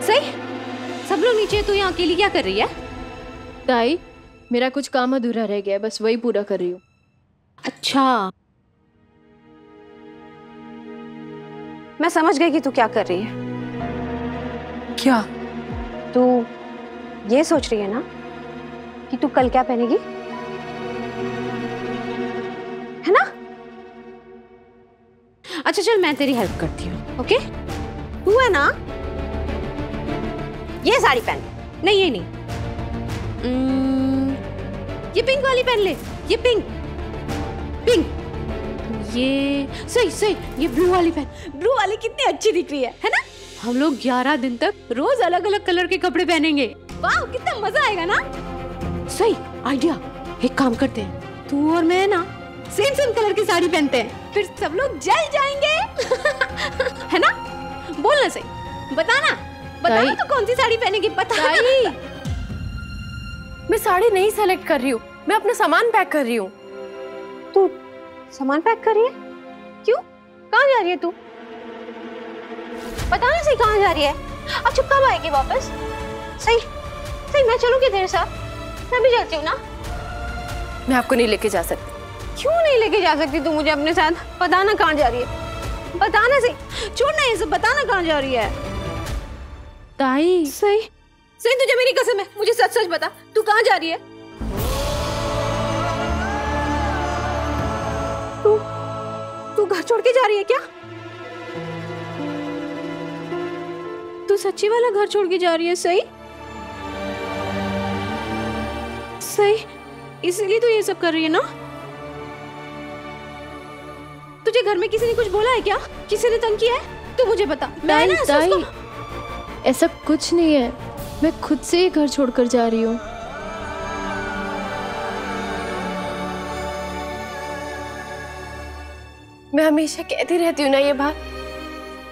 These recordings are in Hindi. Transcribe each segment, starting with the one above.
सही, सब लोग नीचे, तू यहाँ अकेली क्या कर रही है? ताई, मेरा कुछ काम अधूरा रह गया, बस वही पूरा कर रही हूँ। अच्छा, मैं समझ गई कि तू क्या कर रही है। क्या? तू ये सोच रही है ना कि तू कल क्या पहनेगी, है ना? अच्छा चल, मैं तेरी हेल्प करती हूँ, ओके? तू है ना, ये साड़ी पहन। नहीं ये नहीं, ये पिंक वाली पहन ले, ये पिंक पिंक। ये सही सही, ये ब्लू वाली पहन। ब्लू वाली कितनी अच्छी दिख रही है ना? हम लोग 11 दिन तक रोज अलग अलग कलर के कपड़े पहनेंगे। वाह, कितना मजा आएगा ना? सही आइडिया। एक काम करते हैं, तू और मैं ना सेम सेम कलर की साड़ी पहनते हैं, फिर सब लोग जल जाएंगे। है ना? बोलना सही, बताना तो कौन सी साड़ी पहनेगी, बता। मैं साड़ी नहीं सेलेक्ट कर रही हूँ, मैं अपना सामान पैक कर रही हूँ। तू सामान पैक कर रही है? क्यों? कहाँ जा रही है तू? बताना सही, कहाँ जा रही है? अच्छा कब आएगी वापस? सही सही, मैं चलूंगी तेरे साथ, मैं भी चलती हूँ ना। मैं आपको नहीं लेके जा सकती। क्यों नहीं लेके जा सकती तू मुझे अपने साथ? बताना कहाँ जा रही है, बताना सही। छोड़ना ये सब, बताना कहाँ जा रही है। ताई सही सही, तुझे मेरी कसम है, मुझे सच सच बता, तू कहाँ जा रही है? तू घर छोड़ के जा रही है क्या? तू सच्ची वाला घर छोड़ के जा रही है? सही सही, इसीलिए तू ये सब कर रही है ना? तुझे घर में किसी ने कुछ बोला है क्या? किसी ने तंग किया है? तू मुझे बता। ताई, ताई, ऐसा कुछ नहीं है, मैं खुद से ही घर छोड़कर जा रही हूँ। मैं हमेशा कहती रहती हूँ ना ये बात,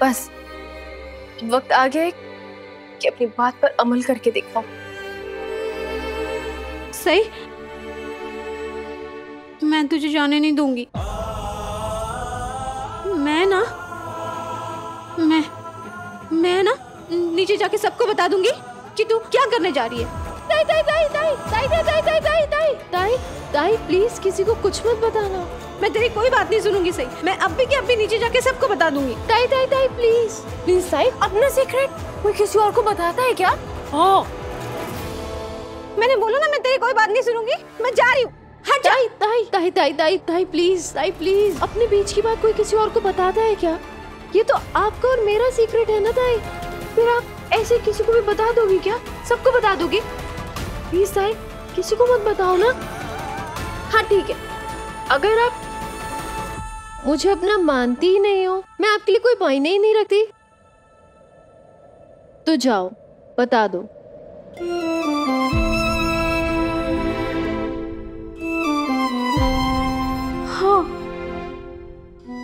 बस वक्त आ गया है कि अपनी बात पर अमल करके दिखाऊं। सही, मैं तुझे जाने नहीं दूंगी। मैं ना नीचे जाके सबको बता दूंगी कि तू क्या करने जा रही है। ताई ताई ताई ताई ताई ताई ताई ताई ताई ताई ताई ताई प्लीज किसी को कुछ मत बताना। मैं तेरी कोई बात नहीं सुनूंगी। सही, मैं अब भी नीचे जाके सबको बता दूंगी। ताई ताई ताई प्लीज प्लीज ताई, अपना सीक्रेट कोई किसी और को बताता है क्या? हाँ, मैंने बोला ना, मैं तेरी कोई बात नहीं सुनूंगी, मैं जा रही हूँ। हट जा। ताई ताई ताई ताई ताई ताई प्लीज, ताई प्लीज, अपने बीच की बात कोई किसी और को बताता है क्या? ये तो आपका और मेरा सीक्रेट है ना ताई, फिर आप ऐसे किसी को भी बता दोगी क्या? सबको बता दोगी? प्लीज ताई, किसी को मत बताओ ना। हाँ ठीक है, अगर आप मुझे अपना मानती ही नहीं हो, मैं आपके लिए कोई मायने ही नहीं रखती, तो जाओ बता दो। हाँ,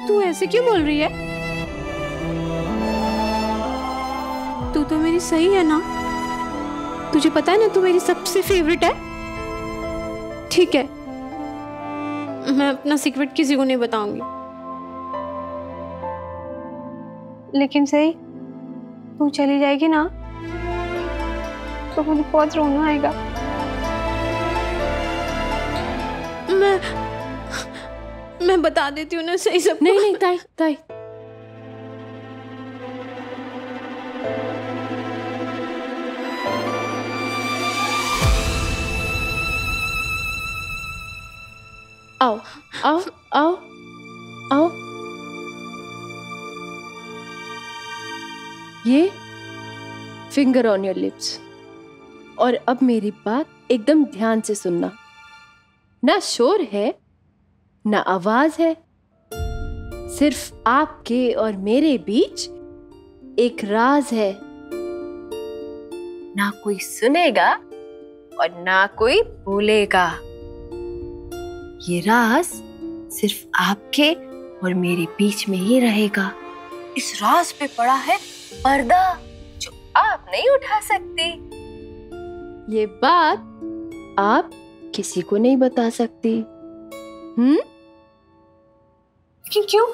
तू ऐसे क्यों बोल रही है? तू तो मेरी सही है ना? तुझे पता है ना, तू मेरी सबसे फेवरेट है। ठीक है, मैं अपना सीक्रेट किसी को नहीं बताऊंगी। लेकिन सही, तू चली जाएगी ना तो मुझे बहुत रोना आएगा। मैं बता देती हूँ ना सही सब। नहीं नहीं ताई ताई, आओ आओ आओ आओ, ये फिंगर ऑन योर लिप्स। और अब मेरी बात एकदम ध्यान से सुनना, ना शोर है ना आवाज है, सिर्फ आपके और मेरे बीच एक राज है। ना कोई सुनेगा और ना कोई बोलेगा। ये राज सिर्फ आपके और मेरे बीच में ही रहेगा। इस राज पे पड़ा है पर्दा जो आप नहीं उठा सकती। ये बात आप किसी को नहीं बता सकती। क्यों?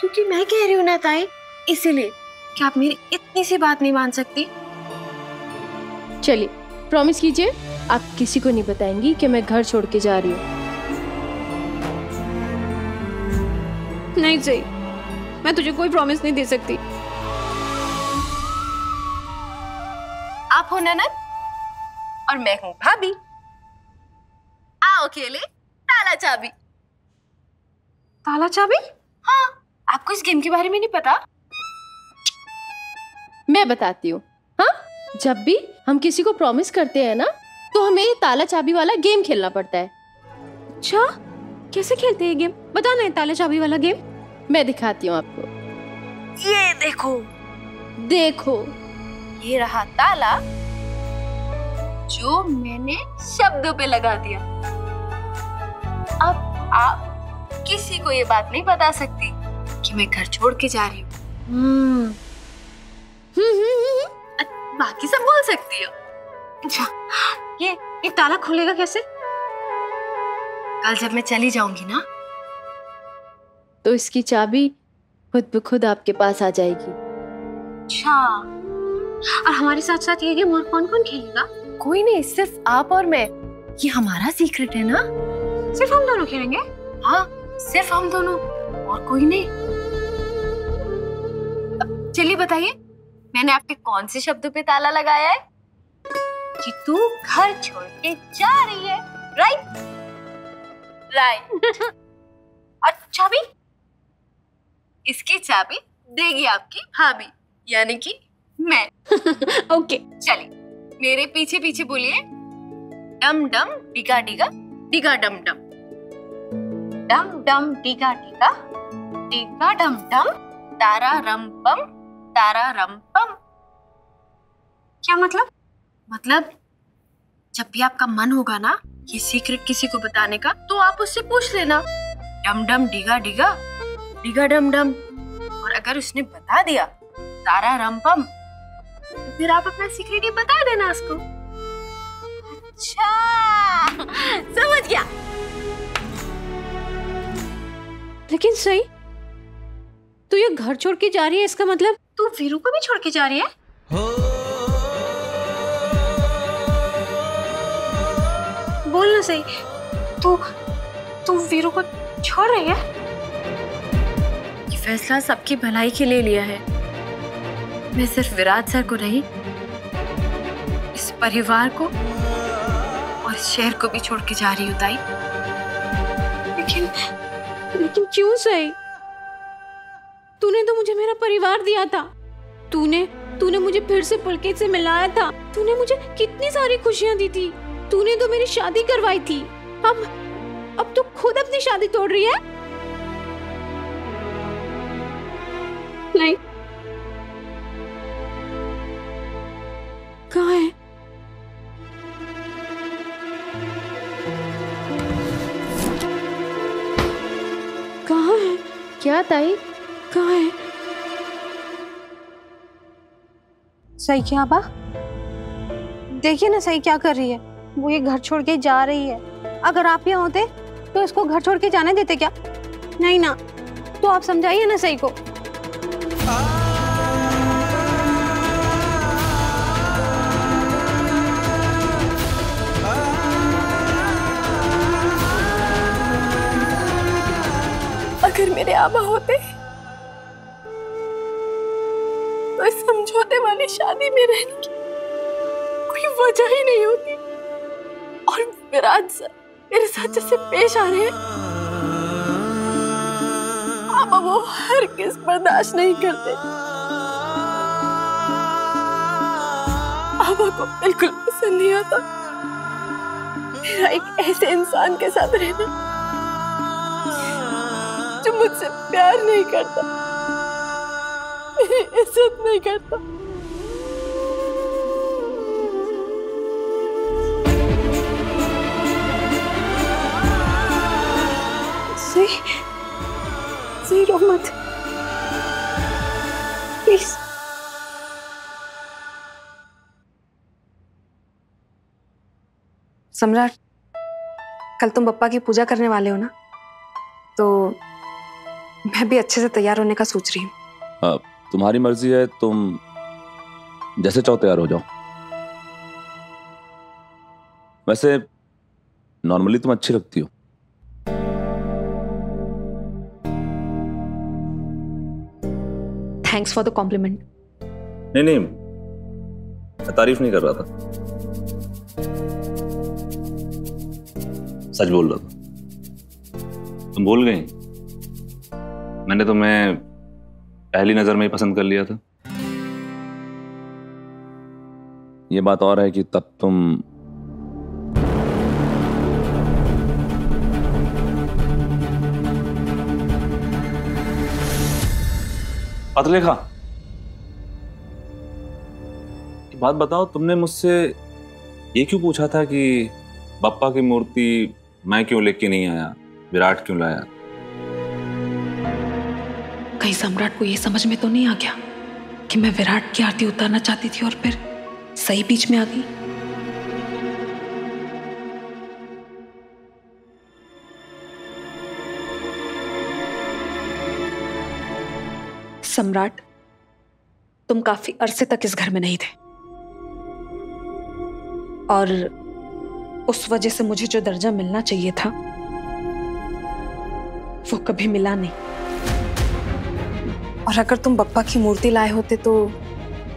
क्योंकि मैं कह रही हूं ना ताई, इसीलिए। क्या आप मेरी इतनी सी बात नहीं मान सकती? चलिए प्रॉमिस कीजिए, आप किसी को नहीं बताएंगी कि मैं घर छोड़ के जा रही हूँ। नहीं सही, मैं तुझे कोई प्रॉमिस नहीं दे सकती। आप हो ननद और मैं हूँ भाभी। आओ अकेले, ताला चाबी। ताला चाबी? हाँ, आपको इस गेम के बारे में नहीं पता? मैं बताती हूँ। हाँ, जब भी हम किसी को प्रॉमिस करते हैं ना, तो हमें ताला चाबी वाला गेम खेलना पड़ता है। अच्छा, कैसे खेलते हैं गेम? बता ना ताला चाबी वाला गेम। मैं दिखाती हूँ आपको। ये देखो, देखो, ये रहा ताला जो मैंने शब्दों पे लगा दिया। अब आप किसी को ये बात नहीं बता सकती कि मैं घर छोड़ के जा रही हूँ। बाकी सब बोल सकती हो। अच्छा, ये ताला खुलेगा कैसे? कल जब मैं चली जाऊंगी ना, तो इसकी चाबी खुद ब खुद आपके पास आ जाएगी। अच्छा, और हमारे साथ साथ ये गेम और कौन कौन खेलेगा? कोई नहीं, सिर्फ आप और मैं। ये हमारा सीक्रेट है ना। सिर्फ हम दोनों खेलेंगे? हाँ, सिर्फ हम दोनों, और कोई नहीं। अब चलिए बताइए, मैंने आपके कौन से शब्दों पे ताला लगाया है? कि तू घर छोड़ के जा रही है, राइट? राइट। और चाबी? इसकी चाबी देगी आपकी भाभी, यानी कि मैं। ओके, चलिए मेरे पीछे पीछे बोलिए। डम डम डिगा डिगा, डिगा डम डम। डम डम डिगा डिगा, डिगा डम डम। तारा रम पम, तारा रम पम। क्या मतलब? मतलब जब भी आपका मन होगा ना ये सीक्रेट किसी को बताने का, तो आप उससे पूछ लेना, डम डम डिगा डिगा, डिगा डम डम। और अगर उसने बता दिया तारा रम पम, तो फिर आप अपना सीक्रेट ही बता देना उसको। अच्छा, समझ गया। लेकिन सही, तू ये घर छोड़ के जा रही है, इसका मतलब तू वीरू को भी छोड़ के जा रही है? बोल ना सही, तू वीरू को छोड़ रही है? ये फैसला सबकी भलाई के लिए लिया है। मैं सिर्फ विराट सर को नहीं, इस परिवार को और इस शहर को भी छोड़ के जा रही हूँ ताई। लेकिन क्यों सही? तूने तो मुझे मेरा परिवार दिया था। तूने मुझे फिर से पुलकित से मिलाया था। तूने मुझे कितनी सारी खुशियां दी थी। तूने तो मेरी शादी करवाई थी। अब तू खुद अपनी शादी तोड़ रही है? नहीं, कहाँ है? कहाँ है? क्या ताई? कहाँ है? सही क्या बा? देखिए ना सही क्या कर रही है। वो ये घर छोड़ के जा रही है। अगर आप यहाँ होते तो इसको घर छोड़ के जाने देते क्या? नहीं ना, तो आप समझाइए ना सही को। अगर मेरे आबा होते तो इस समझौते वाली शादी में रहने की कोई वजह ही नहीं होती। और विराट सर मेरे साथ जैसे पेश आ रहे हैं, आबा वो हर किस बर्दाश्त नहीं करते। आबा को बिल्कुल पसंद नहीं आता मेरा एक ऐसे इंसान के साथ रहना जो मुझसे प्यार नहीं करता, मेरी इज्जत नहीं करता। सही रो मत प्लीज। सम्राट, कल तुम बप्पा की पूजा करने वाले हो ना, तो मैं भी अच्छे से तैयार होने का सोच रही हूँ। तुम्हारी मर्जी है, तुम जैसे चाहो तैयार हो जाओ। वैसे नॉर्मली तुम अच्छी लगती हो। Thanks for the compliment. नहीं, मैं तारीफ नहीं कर रहा था, सच बोल रहा था। तुम भूल गई, मैंने तुम्हें पहली नजर में ही पसंद कर लिया था। ये बात और है कि तब तुम पत्र लिखा। बात बताओ, तुमने मुझसे ये क्यों पूछा था कि बप्पा की मूर्ति मैं क्यों लेके नहीं आया, विराट क्यों लाया? कहीं सम्राट को ये समझ में तो नहीं आ गया कि मैं विराट की आरती उतारना चाहती थी और फिर सही बीच में आ गई। सम्राट, तुम काफी अरसे तक इस घर में नहीं थे और उस वजह से मुझे जो दर्जा मिलना चाहिए था वो कभी मिला नहीं। और अगर तुम बप्पा की मूर्ति लाए होते तो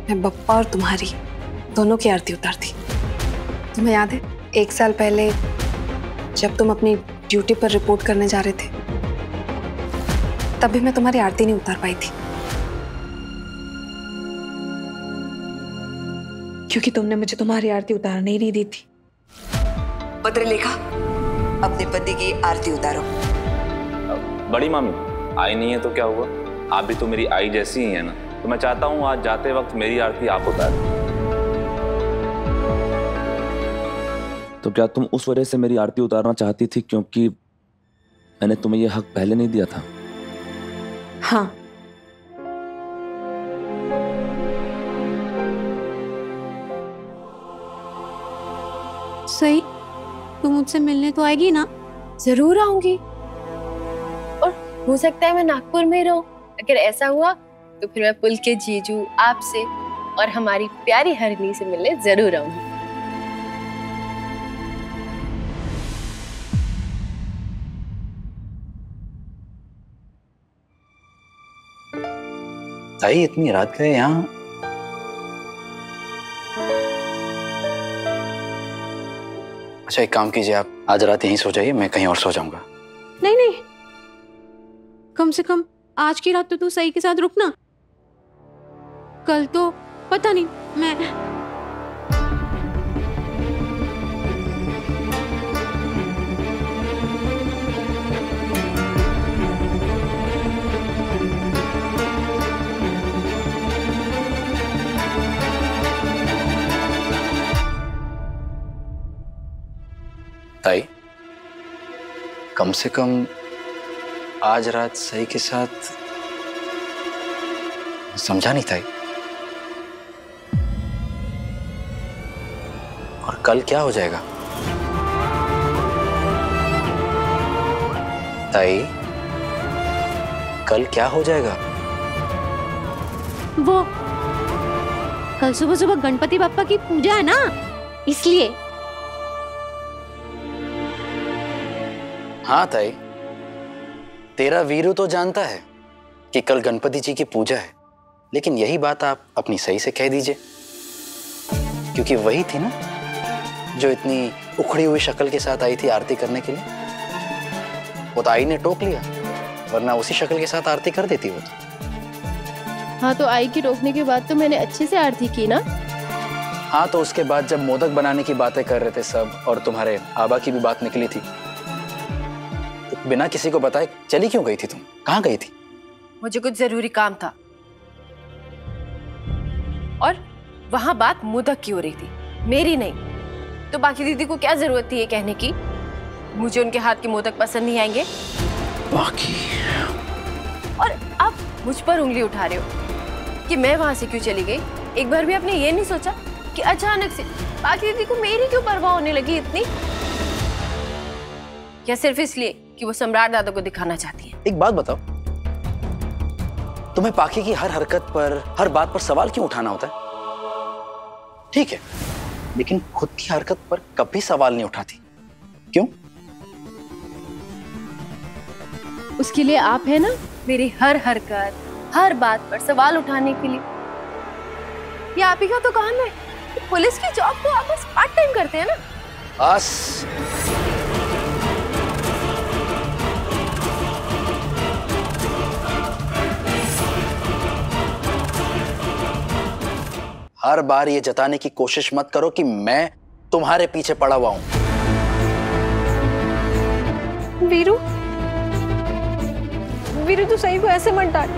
मैं बप्पा और तुम्हारी दोनों की आरती उतारती। तुम्हें याद है 1 साल पहले जब तुम अपनी ड्यूटी पर रिपोर्ट करने जा रहे थे, तभी मैं तुम्हारी आरती नहीं उतार पाई थी क्योंकि तुमने मुझे तुम्हारी आरती उतारने ही नहीं दी थी। पत्रलेखा, अपने पति की आरती उतारो। बड़ी मामी आई नहीं है तो क्या हुआ, आप भी तो मेरी आई जैसी ही है ना, तो मैं चाहता हूँ आज जाते वक्त मेरी आरती आप उतारें। तो क्या तुम उस वजह से मेरी आरती उतारना चाहती थी क्योंकि मैंने तुम्हें यह हक पहले नहीं दिया था? हाँ, सही, तू मुझसे मिलने तो आएगी ना? जरूर आऊंगी, और हो सकता है मैं नागपुर में रहूं। अगर ऐसा हुआ तो फिर मैं पुलके जीजू, आपसे और हमारी प्यारी हरिणी से मिलने जरूर आऊंगी। ताई इतनी रात गए यहाँ? अच्छा, एक काम कीजिए, आप आज रात यहीं सो जाइए, मैं कहीं और सो जाऊंगा। नहीं नहीं, कम से कम आज की रात तो तू सही के साथ रुकना। कल तो पता नहीं, मैं ताई, कम से कम आज रात सही के साथ समझा नहीं ताई। और कल क्या हो जाएगा ताई? कल क्या हो जाएगा? वो कल सुबह सुबह गणपति बप्पा की पूजा है ना, इसलिए। हाँ ताई, तेरा वीरू तो जानता है कि कल गणपति जी की पूजा है, लेकिन यही बात आप अपनी सही से कह दीजिए, क्योंकि वही थी ना जो इतनी उखड़ी हुई शक्ल के साथ आई थी आरती करने के लिए। वो तो आई ने टोक लिया, वरना उसी शक्ल के साथ आरती कर देती वो तो। हाँ, तो आई की रोकने के बाद तो मैंने अच्छे से आरती की ना। हाँ, तो उसके बाद जब मोदक बनाने की बातें कर रहे थे सब और तुम्हारे आबा की भी बात निकली थी, तो बिना किसी को बताए चली क्यों गई थी तुम? कहाँ गई थी? मुझे कुछ जरूरी काम था और वहां बात मोदक की हो रही थी, मेरी नहीं। तो बाकी दीदी को क्या जरूरत थी ये कहने की मुझे उनके हाथ के मोदक पसंद नहीं आएंगे? बाकी और आप मुझ पर उंगली उठा रहे हो कि मैं वहां से क्यों चली गई। एक बार भी आपने ये नहीं सोचा कि अचानक से बाकी दीदी को मेरी क्यों परवाह होने लगी इतनी? क्या सिर्फ इसलिए कि वो सम्राट दादा को दिखाना चाहती है? एक बात बताओ, तुम्हें पाखी की हर हरकत पर, हर बात पर सवाल क्यों उठाना होता है? ठीक है, लेकिन खुद की हरकत पर कभी सवाल नहीं उठाती, क्यों? उसके लिए आप है ना, मेरी हर हरकत, हर बात पर सवाल उठाने के लिए। ये आप ही का तो काम है। पुलिस की जॉब को आप बस पार्ट टाइम करते हैं ना। बस हर बार ये जताने की कोशिश मत करो कि मैं तुम्हारे पीछे पड़ा हुआ हूं। वीरू, वीरू तो सही को ऐसे मत डांट,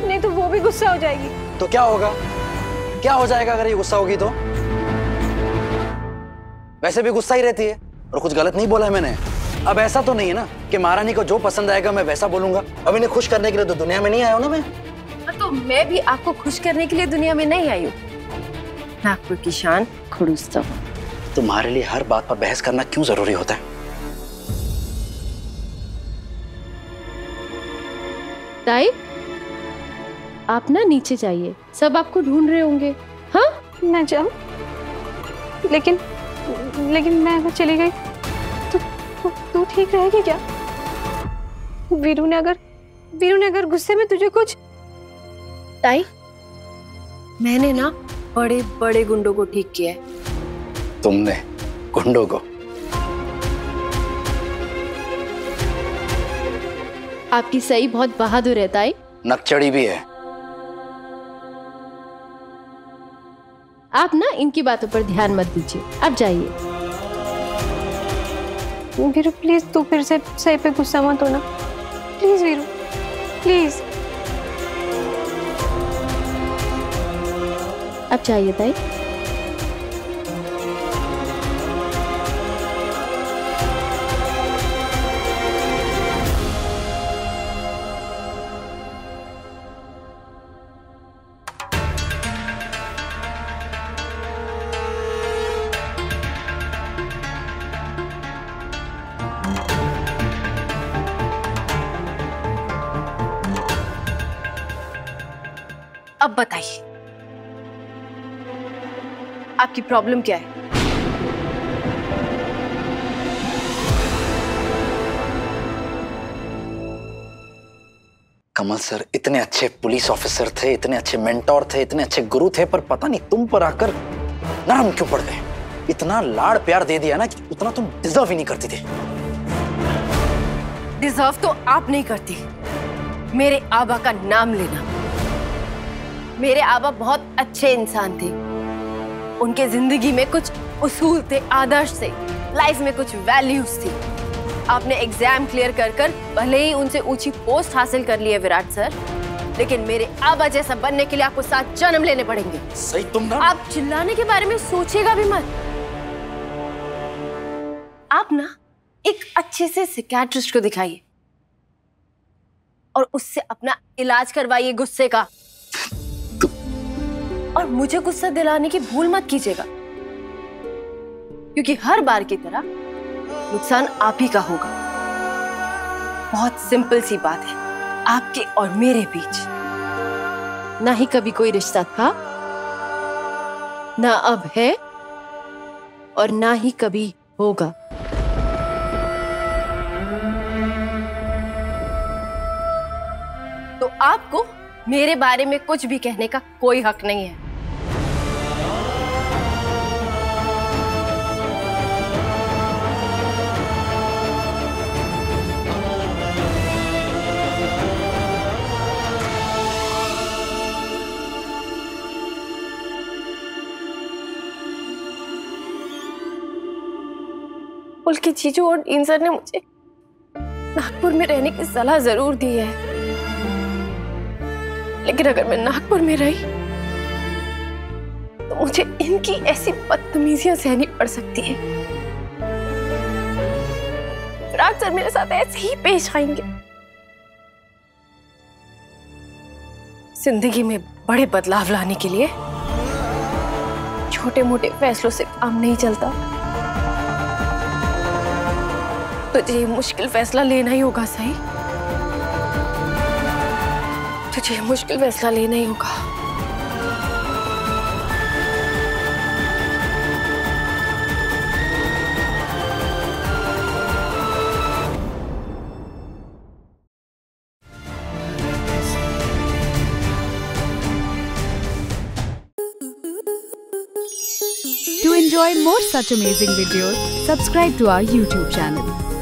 नहीं तो वो भी गुस्सा हो जाएगी। तो क्या होगा? क्या हो जाएगा अगर ये गुस्सा होगी तो? वैसे भी गुस्सा ही रहती है और कुछ गलत नहीं बोला है मैंने। अब ऐसा तो नहीं है ना कि महारानी को जो पसंद आएगा मैं वैसा बोलूंगा। अब इन्हें खुश करने के लिए तो दुनिया में नहीं आया हूं ना मैं। तो मैं भी आपको खुश करने के लिए दुनिया में नहीं आई हूँ। नागपुर की शान खुड़ूसता हूँ। तुम्हारे लिए हर बात पर बहस करना क्यों जरूरी होता है? ताई, आप ना नीचे जाइए, सब आपको ढूंढ रहे होंगे। हाँ, मैं जाऊं? लेकिन मैं अगर चली गई तो तू ठीक रहेगी क्या? वीरू ने अगर गुस्से में तुझे कुछ। ताई, मैंने ना बड़े बड़े गुंडों को ठीक किया है। तुमने गुंडों को? आपकी सही बहुत बहादुर है ताई। नकचड़ी भी है। आप ना इनकी बातों पर ध्यान मत दीजिए, आप जाइए। वीरू प्लीज, तू फिर से सही पे गुस्सा मत होना प्लीज। वीरू प्लीज। अब जाइए ताई। अब बताइए, आपकी प्रॉब्लम क्या है? कमल सर इतने अच्छे पुलिस ऑफिसर थे, इतने अच्छे मेंटोर थे, इतने अच्छे गुरु थे, पर पता नहीं तुम पर आकर नरम क्यों पड़ गए। इतना लाड़ प्यार दे दिया ना कि उतना तुम डिजर्व ही नहीं करती थी। डिजर्व तो आप नहीं करती। मेरे आबा का नाम लेना। मेरे आबा बहुत अच्छे इंसान थे। उनके जिंदगी में कुछ उसूल थे, आदर्श थे, लाइफ में कुछ वैल्यूज थी। आपने एग्जाम क्लियर कर कर भले ही उनसे ऊंची पोस्ट हासिल कर ली है विराट सर, लेकिन मेरे आबा जैसा बनने के लिए आपको 7 जन्म लेने पड़ेंगे। सही तुम ना। आप चिल्लाने के बारे में सोचिएगा भी मत। आप ना एक अच्छे से साइकियाट्रिस्ट को दिखाइए और उससे अपना इलाज करवाइए गुस्से का। और मुझे गुस्सा दिलाने की भूल मत कीजिएगा, क्योंकि हर बार की तरह नुकसान आप ही का होगा। बहुत सिंपल सी बात है, आपके और मेरे बीच ना ही कभी कोई रिश्ता था, ना अब है और ना ही कभी होगा। तो आपको मेरे बारे में कुछ भी कहने का कोई हक नहीं है। उनके जीजू और डीन सर ने मुझे नागपुर में रहने की सलाह जरूर दी है, लेकिन अगर मैं नागपुर में रही तो मुझे इनकी ऐसी बदतमीजियां सहनी पड़ सकती है। विराट सर मेरे साथ ऐसे ही पेश आएंगे। जिंदगी में बड़े बदलाव लाने के लिए छोटे मोटे फैसलों से काम नहीं चलता। तुझे ये मुश्किल फैसला लेना ही होगा। सही, तुझे ये मुश्किल फैसला लेना ही होगा। To enjoy more such amazing videos, subscribe to our YouTube channel.